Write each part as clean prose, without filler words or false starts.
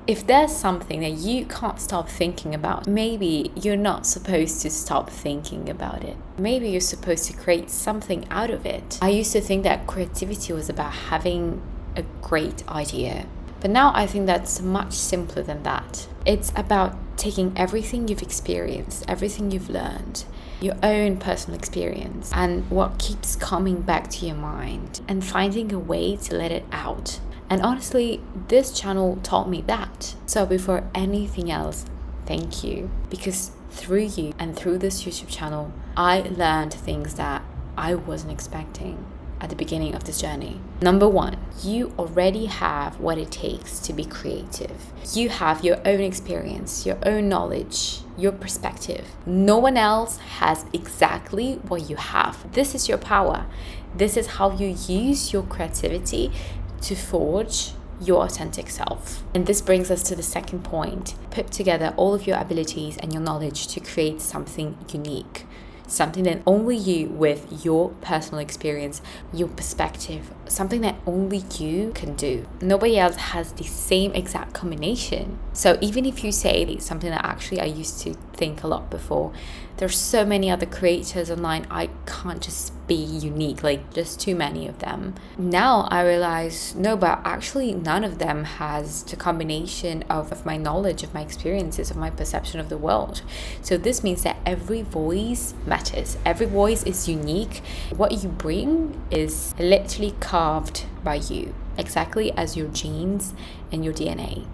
If there's something that you can't stop thinking about, maybe you're not supposed to stop thinking about it. Maybe you're supposed to create something out of it. I used to think that creativity was about having a great idea, but now I think that's much simpler than that. It's about taking everything you've experienced, everything you've learned, your own personal experience, and what keeps coming back to your mind, and finding a way to let it out. And honestly, this channel taught me that. So before anything else, thank you. Because through you and through this YouTube channel, I learned things that I wasn't expecting at the beginning of this journey. Number one, you already have what it takes to be creative. You have your own experience, your own knowledge, your perspective. No one else has exactly what you have. This is your power. This is how you use your creativity to forge your authentic self. And this brings us to the second point. Put together all of your abilities and your knowledge to create something unique. Something that only you, with your personal experience, your perspective, something that only you can do. Nobody else has the same exact combination. So even if you say something that actually I used to think a lot before, there's so many other creators online, I can't just be unique, like just too many of them. Now I realize, no, but actually none of them has the combination of my knowledge, of my experiences, of my perception of the world. So this means that every voice matters. Every voice is unique. What you bring is literally carved by you, exactly as your genes and your DNA.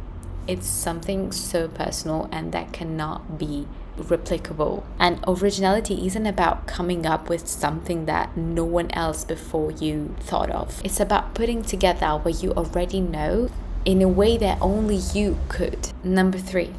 It's something so personal and that cannot be replicable. And originality isn't about coming up with something that no one else before you thought of. It's about putting together what you already know in a way that only you could. Number three,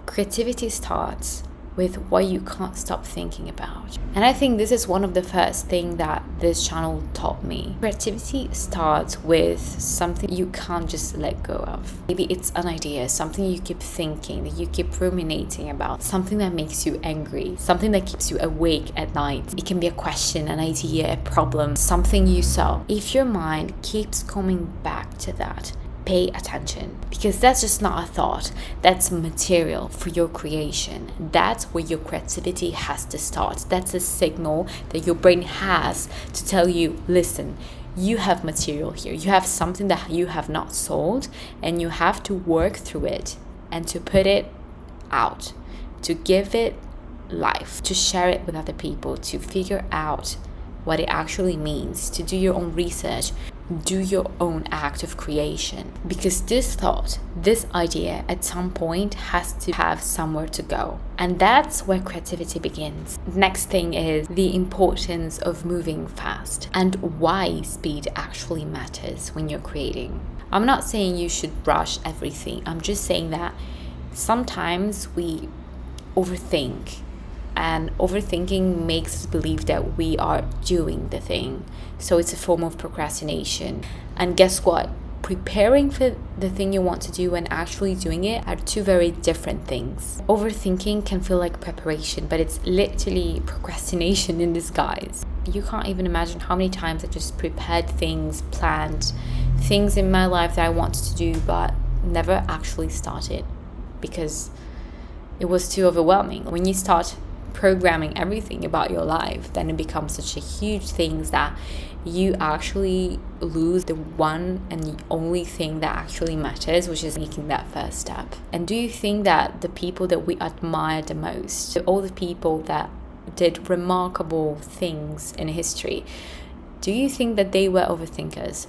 creativity starts with what you can't stop thinking about. And I think this is one of the first things that this channel taught me. Creativity starts with something you can't just let go of. Maybe it's an idea, something you keep thinking, that you keep ruminating about, something that makes you angry, something that keeps you awake at night. It can be a question, an idea, a problem, something you saw. If your mind keeps coming back to that, pay attention, because that's just not a thought, that's material for your creation. That's where your creativity has to start. That's a signal that your brain has to tell you, listen, you have material here, you have something that you have not sold, and you have to work through it and to put it out, to give it life, to share it with other people, to figure out what it actually means, to do your own research, do your own act of creation. Because this thought, this idea at some point has to have somewhere to go. And that's where creativity begins. Next thing is the importance of moving fast and why speed actually matters when you're creating. I'm not saying you should rush everything. I'm just saying that sometimes we overthink. And overthinking makes us believe that we are doing the thing. So it's a form of procrastination. And guess what? Preparing for the thing you want to do and actually doing it are two very different things. Overthinking can feel like preparation, but it's literally procrastination in disguise. You can't even imagine how many times I just prepared things, planned things in my life that I wanted to do, but never actually started because it was too overwhelming. When you start programming everything about your life, then it becomes such a huge thing that you actually lose the one and the only thing that actually matters, which is making that first step. And do you think that the people that we admire the most, all the people that did remarkable things in history, do you think that they were overthinkers?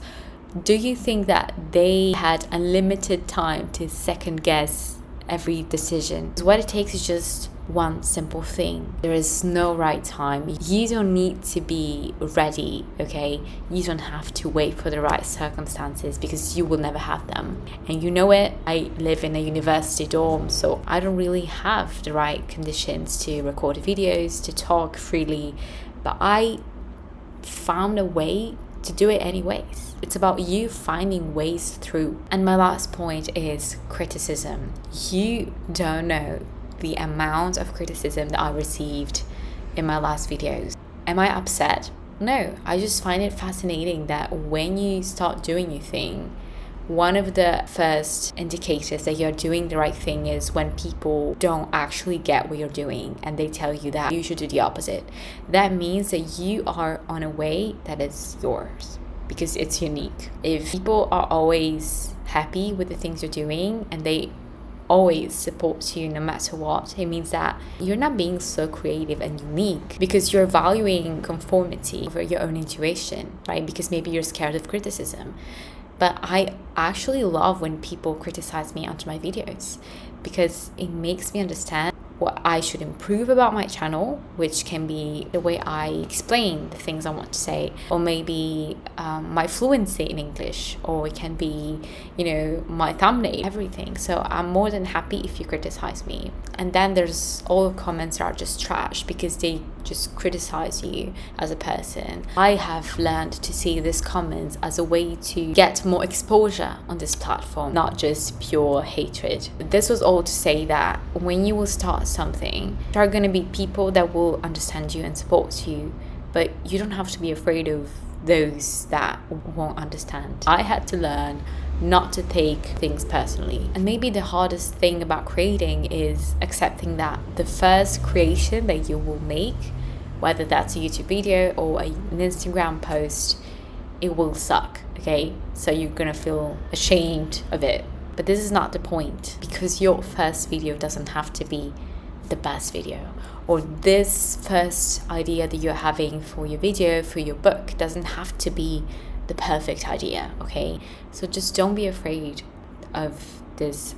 Do you think that they had unlimited time to second guess every decision? What it takes is just one simple thing. There is no right time. You don't need to be ready, okay? You don't have to wait for the right circumstances because you will never have them. And you know it, I live in a university dorm, so I don't really have the right conditions to record videos, to talk freely, but I found a way to do it anyways. It's about you finding ways through. And my last point is criticism. You don't know the amount of criticism that I received in my last videos. Am I upset? No, I just find it fascinating that when you start doing your thing, one of the first indicators that you're doing the right thing is when people don't actually get what you're doing and they tell you that you should do the opposite. That means that you are on a way that is yours because it's unique. If people are always happy with the things you're doing and they always support you no matter what, it means that you're not being so creative and unique because you're valuing conformity over your own intuition, right? Because maybe you're scared of criticism. But I actually love when people criticize me under my videos because it makes me understand what I should improve about my channel, which can be the way I explain the things I want to say, or maybe my fluency in English, or it can be, my thumbnail, everything. So I'm more than happy if you criticize me. And then there's all the comments that are just trash because they just criticize you as a person. I have learned to see these comments as a way to get more exposure on this platform, not just pure hatred. This was all to say that when you will start something, there are going to be people that will understand you and support you, but you don't have to be afraid of those that won't understand. I had to learn not to take things personally. And maybe the hardest thing about creating is accepting that the first creation that you will make, whether that's a YouTube video or an Instagram post, it will suck, okay? So you're gonna feel ashamed of it. But this is not the point, because your first video doesn't have to be the best video, or this first idea that you're having for your video, for your book, doesn't have to be the perfect idea, okay? So just don't be afraid of this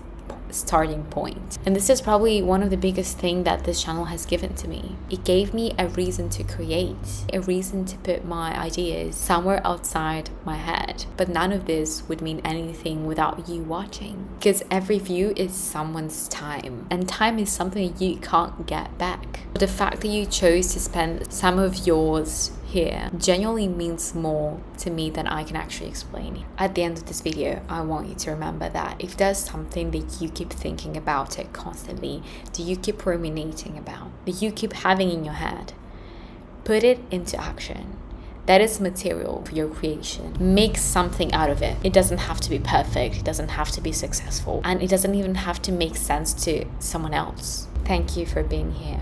starting point. And this is probably one of the biggest thing that this channel has given to me. It gave me a reason to create, a reason to put my ideas somewhere outside my head. But none of this would mean anything without you watching, because every view is someone's time, and time is something you can't get back. The fact that you chose to spend some of yours here genuinely means more to me than I can actually explain. At the end of this video, I want you to remember that if there's something that you keep thinking about it constantly, that you keep ruminating about, that you keep having in your head, put it into action. That is material for your creation. Make something out of it. It doesn't have to be perfect, it doesn't have to be successful, and it doesn't even have to make sense to someone else. Thank you for being here.